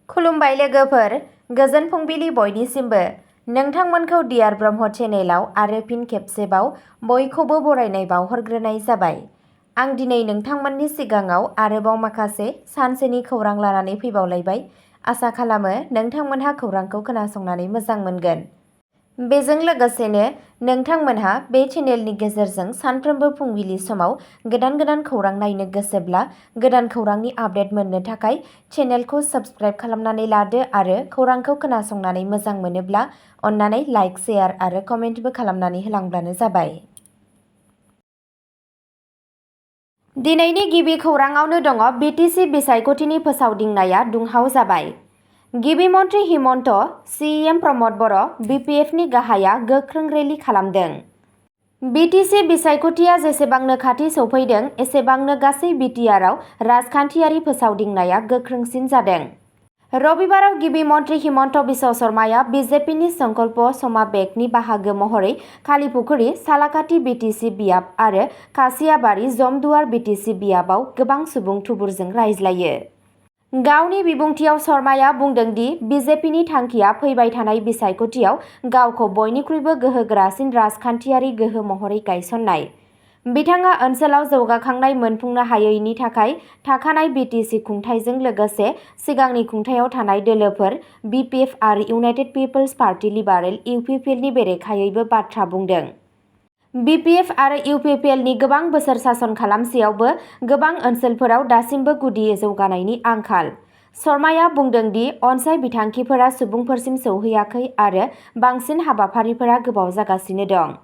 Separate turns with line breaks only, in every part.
खुलुमबाय लोगोफोर, गोजोन फुंबिलि बयनिसिमबो। नोंथांमोनखौ डियार ब्रह्म चेनेलाव आरो फिन खेबसेबाव बयखौबो बरायनाय बावहरग्रोनाय जाबाय। आं दिनै नोंथांमोननि सिगाङाव आरोबाव माखासे सानसेनि खौरां लानानै फैबावलायबाय। आसा खालामो नोंथांमोनहा खौरांखौ खोनासंनानै मोजां मोनगोन। बेजों लोगोसेनो नोंथांमोनहा बे चेनेलनि गेजेरजों सानफ्रोमबो फुंबिलि समाव गोदान खौरां नायनो गोसोब्ला गोदान खौरांनि आपडेट मोननो थाखाय चेनेलखौ साबस्क्राइब खालामनानै लादो आरो खौरांखौ खोनासंनानै मोजां मोनोब्ला अन्नानै लाइक, शेयार आरो कमेन्टबो खालामनानै होलांब्लानो जाबाय। दिनैनि गिबि खौराङावनो दङ बिटिसि बिसायख'थिनि फोसावदिंनाया दुंहाव जाबाय। गिबि मन्थ्रि हिमन्त, सिएम प्रमद बर', बिपिएफनि गाहाया गोख्रों रेलि खालामदों। बिटिसि बिसायख'थिया जेसेबांनो खाथि सौफैदों एसेबांनो गासै बिटिआरआव राजखान्थियारि फोसावदिंनाया गोख्रोंसिन जादों। रबिबाराव गिबि मन्थ्रि हिमन्त बिश्व शर्माया बिजेपिनि संकल्प समाबेगनि बाहागो महरै कालिपुखुरी, सालाकाथि बिटिसि बियाब आरो कासियाबारि जमदुवार बिटिसि बियाबाव गोबां सुबुं थुबुरजों रायज्लायो। गावनि बिबुंथियाव शर्माया बुंदों दि बिजेपिनि थांखिया फैबाय थानाय बिसायख'थियाव गावखौ बयनिख्रुइबो गोहोगोरासिन राजखान्थियारि गोहो महरै गायसननाय। बिथाङा ओनसोलाव जौगाखांनाय मोनफुंनो हायैनि थाखाय थाखानाय बिटिसि खुंथायजों लोगोसे सिगांनि खुंथायाव थानाय दोलोफोर बिपिएफ आरो इउनाइटेड पिपल्स पार्टी लिबारेल इउपिपिएलनि बेरेखायैबो बाथ्रा बुंदों। बिपिएफ आरो इउपिपिएलनि गोबां बोसोर सासन खालामसेयावबो गोबां ओनसोलफोराव दासिमबो गुदि जौगानायनि आंखाल। शर्माया बुंदों दि अनसाय बिथांखिफोरा सुबुंफोरसिम सौहैयाखै आरो बांसिन हाबाफारिफोरा गोबाव जागासिनो दं।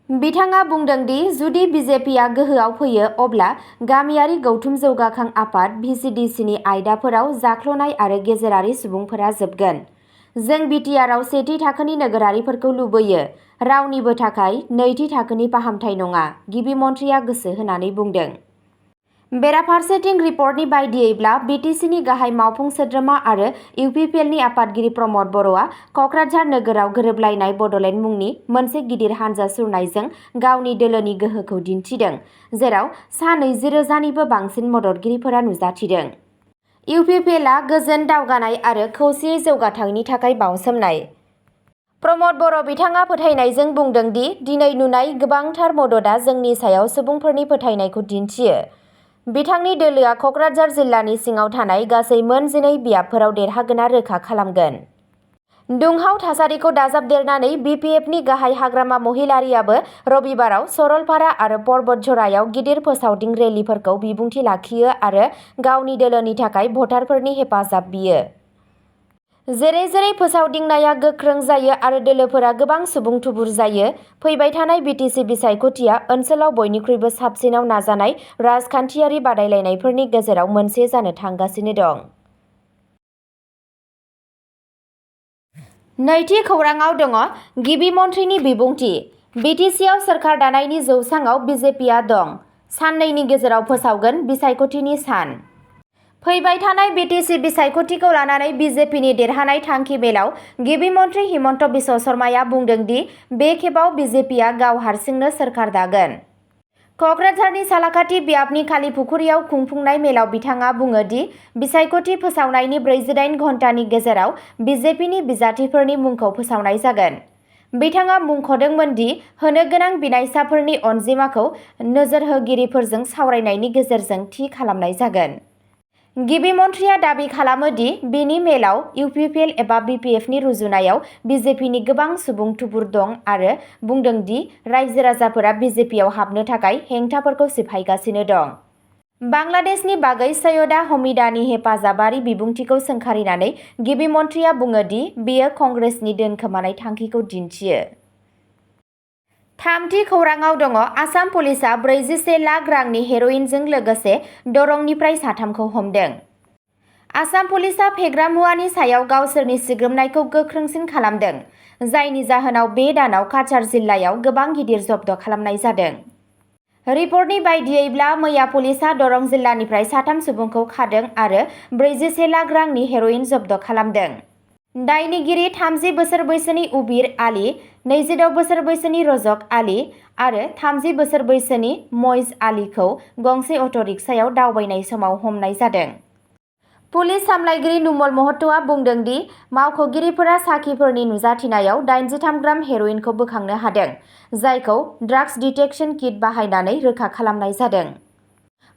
बिथाङा बुंदों दि जुदि बिजेपिआ गोहोआव फैयो अब्ला गामियारि गौथुम जौगाखां आफाद भिसिडिसिनि आयदाफोराव जाख्ल'नाय आरो गेजेरारि सुबुंफोरा जोबगोन। जों बिटिआरआव सेथि थाखोनि नोगोरारिफोरखौ लुबैयो, रावनिबो थाखाय नैथि थाखोनि फाहामथाय नङा, गिबि मन्थ्रिया गोसो होनानै बुंदों। बेराफारसेथिं रिपर्टनि बायदियैब्ला बिटिसिनि गाहाय मावफुं सोद्रोमा आरो इउपिपिएलनि आफादगिरि प्रमद बर'आ कक्राझार नोगोराव गोरोबलायनाय बड'लेण्ड मुंनि मोनसे गिदिर हानजा सुरनायजों गावनि दोलोनि गोहोखौ दिन्थिदों, जेराव सा 20,000निबो बांसिन मददगिरिफोरा नुजाथिदों। इउपिपिएलआ गोजोन, दावगानाय आरो खौसेयै जौगाथायनि थाखाय बावसोमनाय। प्रमद बर' बिथाङा फोथायनायजों बुंदों दि दिनै नुनाय गोबांथार मददआ जोंनि सायाव सुबुंफोरनि फोथायनायखौ दिन्थियो। बिथांनि दोलोआ कक्राझार जिल्लानि सिङाव थानाय गासै मोन 12 बियाबफोराव देरहागोना रोखा खालामगोन। दुंहाव थासारिखौ दाजाबदेरनानै बिपिएफनि गाहाय हाग्रामा महिलारियाबो रबिबाराव सरलपारा आरो पर्बतझरायाव गिदिर फोसावदिं रेलिफोरखौ बिबुंथि लाखियो आरो गावनि दोलोनि थाखाय भटारफोरनि हेफाजाब बियो। जेरै फोसावदिंनाया गोख्रों जायो आरो दोलोफोरा गोबां सुबुं थुबुर जायो, फैबाय थानाय बिटिसि बिसायख'थिया ओनसोलाव बयनिख्रुइबो साबसिनाव नाजानाय राजखान्थियारि बादायलायनायफोरनि गेजेराव मोनसे जानो थांगासिनो दं। नैथि खौराङाव दङ गिबि मन्थ्रिनि बिबुंथि। बिटिसिआव सोरखार दानायनि जौसाङाव बिजेपिआ दं, साननैनि गेजेराव फोसावगोन बिसायख'थिनि सान। फैबाय थानाय बिटिसि बिसायख'थिखौ लानानै बिजेपिनि देरहानाय थांखि मेलाव गिबि मन्थ्रि हिमन्त बिश्व शर्माया बुंदों दि बे खेबाव बिजेपिआ गाव हारसिंनो सोरखार दागोन। कक्राझारनि सालाकाथि बियाबनि कालिपुखुरियाव खुंफुंनाय मेलाव बिथाङा बुङो दि बिसायख'थि फोसावनायनि 48 घन्टानि गेजेराव बिजेपिनि बिजाथिफोरनि मुंखौ फोसावनाय जागोन। बिथाङा मुंख'दोंमोन दि होनो गोनां बिनायसाफोरनि अनजिमाखौ नोजोर होगिरिफोरजों सावरायनायनि गेजेरजों थि खालामनाय जागोन। गिबि मन्थ्रिया दाबि खालामो दि बिनि मेलाव इउपिपिएल एबा बिपिएफनि रुजुनायाव बिजेपिनि गोबां सुबुं थुबुर दं आरो बुंदों दि रायजो-राजाफोरा बिजेपिआव हाबनो थाखाय हेंथाफोरखौ सिफायगासिनो दं। बांलादेशनि बागै सैयदा हमीदानि हेफाजाबारि बिबुंथिखौ सोंखारिनानै गिबि मन्थ्रिया बुङो दि बेयो कंग्रेसनि दोनखोमानाय थांखिखौ दिन्थियो। थामथि खौराङाव दङ आसाम पुलिसआ 41 लाख रांनि हेर'इनजों लोगोसे दरंनिफ्राय साथामखौ हमदों। आसाम पुलिसआ फेग्रा मुवानि सायाव गावसोरनि सिग्रोमनायखौ गोख्रोंसिन खालामदों, जायनि जाहोनाव बे दानाव काछार जिल्लायाव गोबां गिदिर जब्द खालामनाय जादों। रिपर्टनि बायदियैब्ला मैया पुलिसआ दरं जिल्लानिफ्राय साथाम सुबुंखौ खादों आरो 41 लाख रांनि हेर'इन जब्द खालामदों। दायनिगिरि 30 बोसोर बैसोनि उबिर आली, 26 बोसोर बैसोनि रजक आली आरो 30 बोसोर बैसोनि मइज आलीखौ गंसे अट'रिक्सायाव दावबायनाय समाव हमनाय जादों। पुलिस सामलायगिरि नुमल महत'आ बुंदों दि मावख'गिरिफोरा साखिफोरनि नुजाथिनायाव 83 ग्राम हेर'इनखौ बोखांनो हादों, जायखौ ड्राग्स डिटेक्शन किट बाहायनानै रोखा खालामनाय जादों।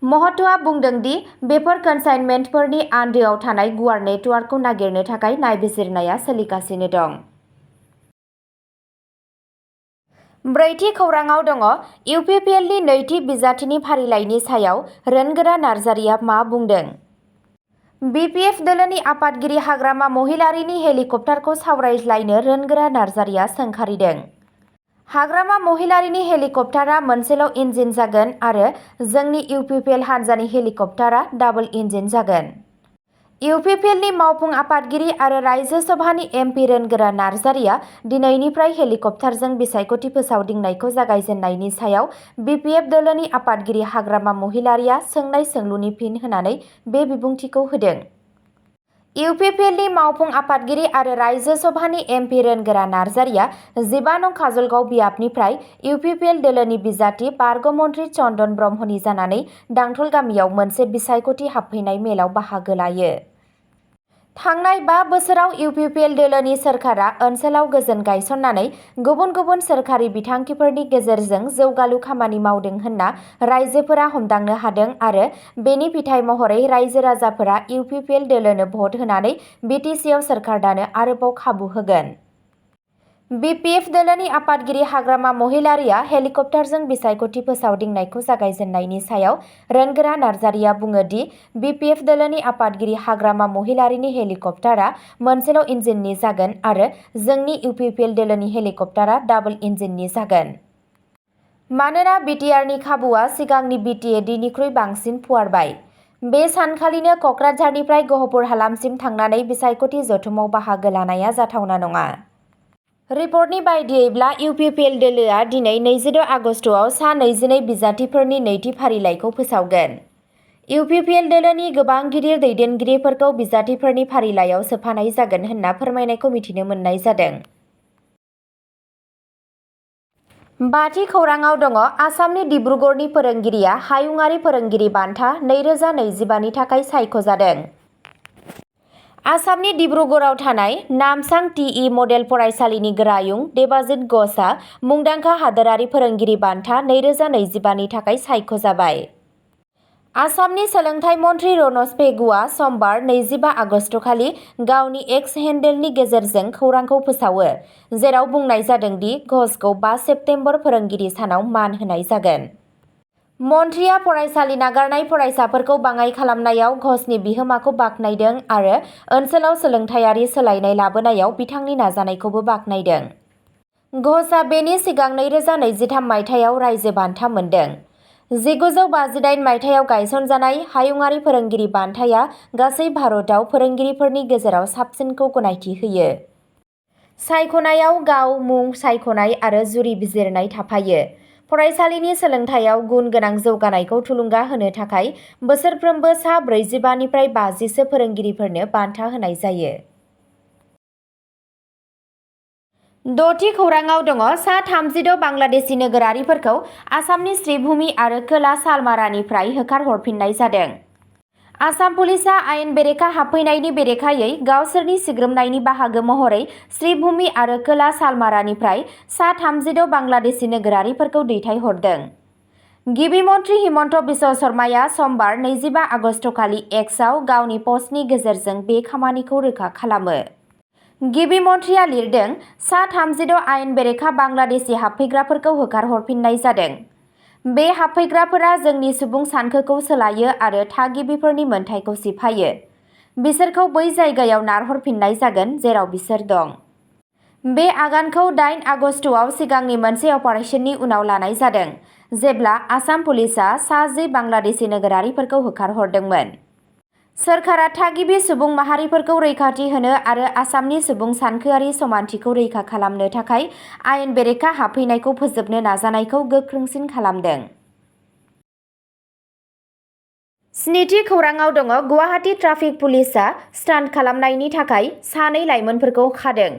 महत'आ बुंदों दि बेफोर कनसाइनमेन्टफोरनि आन्दोआव थानाय गुवार नेटवार्कखौ नागिरनो थाखाय नायबिजिरनाया सोलिगासिनो दं। ब्रैथि खौरांआव दङ इउपिपिएलनि नैथि बिजाथिनि फारिलाइनि सायाव रोनगोरा नार्जारिया मा बुंदों? बिपिएफ दोलोनि आफादगिरि हाग्रामा महिलारीनि हेलिकप्टारखौ सावरायज्लायनो रोनगोरा नार्जारिया सोंखारिदों। हाग्रामा महिलारीनि हेलिकप्टारआ मोनसेल' इन्जिन जागोन आरो जोंनि इउपिपिएल हान्जानि हेलिकप्टारआ डाबल इन्जिन जागोन। इउपिपिएलनि मावफुं आफादगिरि आरो रायजो सभानि एमपि रोनगोरा नार्जारिया दिनैनिफ्राय हेलिकप्टारजों बिसायख'थि फोसावदिंनायखौ जागायजेननायनि सायाव बिपिएफ दोलोनि आफादगिरि हाग्रामा महिलारीया सोंनाय सोंलुनि फिन होनानै बे बिबुंथिखौ होदों। इउपिपिएलनि मावफुं आफादगिरि आरो रायजो सभानि एमपि रोनगोरा नार्जारिया 15 नं काजलगाव बियाबनिफ्राय इउपिपिएल दोलोनि बिजाथि बारग' मन्थ्रि चन्दन ब्रह्मनि जानानै दांथल गामियाव मोनसे बिसायख'थि हाबफैनाय मेलाव बाहागो लायो। थांनाय 5 बोसोराव इउपिपिएल दोलोनि सोरखारा ओनसोलाव गोजोन गायसननानै गुबुन गुबुन सोरखारि बिथांखिफोरनि गेजेरजों जौगालु खामानि मावदों होनना रायजोफोरा हमदांनो हादों आरो बेनि फिथाइ महरै रायजो राजाफोरा इउपिपिएल दोलोनो भट होनानै बिटिसिआव सोरखार दानो आरोबाव खाबु होगोन। बिपिएफ दोलोनि आफादगिरि हाग्रामा महिलारीया हेलिकप्टारजों बिसायख'थि फोसावदिंनायखौ जागायजेननायनि सायाव रोनगोरा नार्जारिया बुङो दि बिपिएफ दोलोनि आफादगिरि हाग्रामा महिलारीनि हेलिकप्टारआ मोनसेल' इन्जिननि जागोन आरो जोंनि इउपिपिएल दोलोनि हेलिकप्टारआ डाबल इन्जिननि जागोन। मानोना बिटिआरनि खाबुआ सिगांनि बिटिएडिनिख्रुइ बांसिन फुवारबाय। बे सानखालिनो क'क्राझारनिफ्राय गहपुर हालामसिम थांनानै बिसायख'थि जथुमाव बाहागो लानाया जाथावना नङा। रिपर्टनि बायदियैब्ला इउपिपिएल दोलोआ दिनै 26 आगस्टआव सा 22 बिजाथिफोरनि नैथि फारिलाइखौ फोसावगोन। इउपिपिएल दोलोनि गोबां गिदिर दैदेनगिरिफोरखौ बिजाथिफोरनि फारिलाइयाव सोफानाय जागोन होनना फोरमायनायखौ मिथिनो मोननाय जादों। बाथि खौरांआव दङ आसामनि डिब्रुगड़नि फोरोंगिरिया हायुंआरि फोरोंगिरि बान्था 2025 नि थाखाय सायख'जादों। आसामनि डिब्रुगड़आव थानाय नामसां टिइ मडेल फरायसालिनि गोरायुं देबाजित घोषआ मुंदांखा हादोरारि फोरोंगिरि बान्था 2025 नि थाखाय सायख'जाबाय। आसामनि सोलोंथाइ मन्थ्रि रनज पेगुआ समबार 25 आगस्तखालि गावनि एक्स हेन्डेलनि गेजेरजों खौरांखौ फोसावो, जेराव बुंनाय जादों दि घोषखौ 5 सेप्तेम्बर फोरोंगिरि सानाव मान होनाय जागोन। मन्थ्रिया फरायसालि नागारनाय फरायसाफोरखौ बाङाइ खालामनायाव घोषनि बिहोमाखौ बाख्नायदों आरो ओनसोलाव सोलोंथायारि सोलायनाय लाबोनायाव बिथांनि नाजानायखौबो बाख्नायदों। घोषआ बेनि सिगां 2023 मायथाइयाव रायजो बान्था मोनदों। 1958 मायथाइयाव गायसनजानाय हायुंआरि फोरोंगिरि बान्थाया गासै भारतआव फोरोंगिरिफोरनि गेजेराव साबसिनखौ गनायथि होयो। सायख'नायाव गाव मुं सायख'नाय आरो जुरि बिजिरनाय थाफायो। फरायसालिनि सोलोंथायाव गुन गोनां जौगानायखौ थुलुंगा होनो थाखाय बोसोरफ्रोमबो सा 45 निफ्राय 50 सो फोरोंगिरिफोरनो बान्था होनाय जायो। द'थि खौरांआव दङ सा 36 बांलादेशी नोगोरारिफोरखौ आसामनि श्रीभूमि आरो खोला सालमारानिफ्राय होखारहरफिननाय जादों। आसाम पुलिसआ आयेन बेरेखा हाबफैनायनि बेरेखायै गावसोरनि सिग्रोमनायनि बाहागो महरै श्रीभूमि आरो खोला सालमारानिफ्राय सा 36 बांलादेशी नोगोरारिफोरखौ दैथायहरदों। गिबि मन्थ्रि हिमन्त बिश्व शर्माया समबार 25 आगस्तखालि एक्सआव गावनि पस्टनि गेजेरजों बे खामानिखौ रोखा खालामो। गिबि मन्थ्रिया लिरदों, सा 36 आयेन बेरेखा बांलादेशी हाबफैग्राफोरखौ होखारहरफिननाय जादों। बे हाबफैग्राफोरा जोंनि सुबुं सानखोखौ सोलायो आरो थागिबिफोरनि मोनथायखौ सिफायो। बिसोरखौ बै जायगायाव नारहरफिननाय जागोन जेराव बिसोर दं। बे आगानखौ 8 आगस्तआव सिगांनि मोनसे अपारेसननि उनाव लानाय जादों, जेब्ला आसाम पुलिसआ सा 10 बांलादेशी नोगोरारिफोरखौ होखारहरदोंमोन। सोरखारा थागिबि सुबुं माहारिफोरखौ रैखाथि होनो आरो आसामनि सुबुं सानखोआरि समानथिखौ रैखा खालामनो थाखाय आयेन बेरेखा हाबफैनायखौ फोजोबनो नाजानायखौ गोख्रोंसिन खालामदों। स्निथि खौरांआव दङ गुवाहाटी ट्राफिक पुलिसआ स्टान्ट खालामनायनि थाखाय सानै लाइमोनफोरखौ खादों।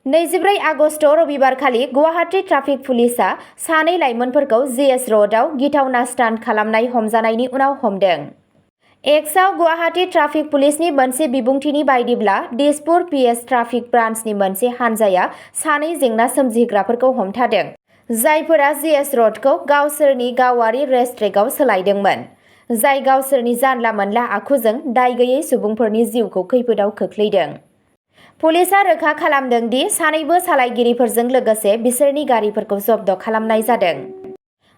24 आगस्त रबिबारखालि गुवाहाटी ट्राफिक पुलिसआ सानै लाइमोनफोरखौ जीएस र'डआव गिथावना स्टान्ट खालामनाय हमजानायनि उनाव हमदों। एक्सआव गुवाहाटी ट्राफिक पुलिसनि मोनसे बिबुंथिनि बायदिब्ला दिसपुर पिएस ट्राफिक ब्रान्चनि मोनसे हान्जाया सानै जेंना सोमजिहोग्राफोरखौ हमथादों, जायफोरा जीएस र'डखौ गावसोरनि गावारि रेसट्रेकआव सोलायदोंमोन, जाय गावसोरनि जानला-मोनला आखुजों दाय गैयै सुबुंफोरनि जिउखौ खैफोदाव खोख्लैदों। पुलिसआ रोखा खालामदों दि सानैबो सालायगिरिफोरजों लोगोसे बिसोरनि गारिफोरखौ जब्द खालामनाय जादों।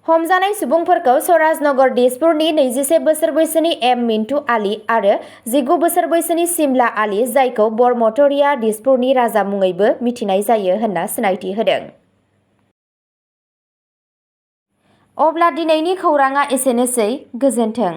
हमजानाय सुबुंफोरखौ सराजनगर दिसपुरनि 21 बोसोर बैसोनि एम मिन्टु आली आरो 19 बोसोर बैसोनि सिमला आली, जायखौ बरमटरिया दिसपुरनि राजा मुङैबो मिथिनाय जायो होनना सिनायथि होदों। अब्ला दिनैनि खौराङा एसेनोसै, गोजोन्थों।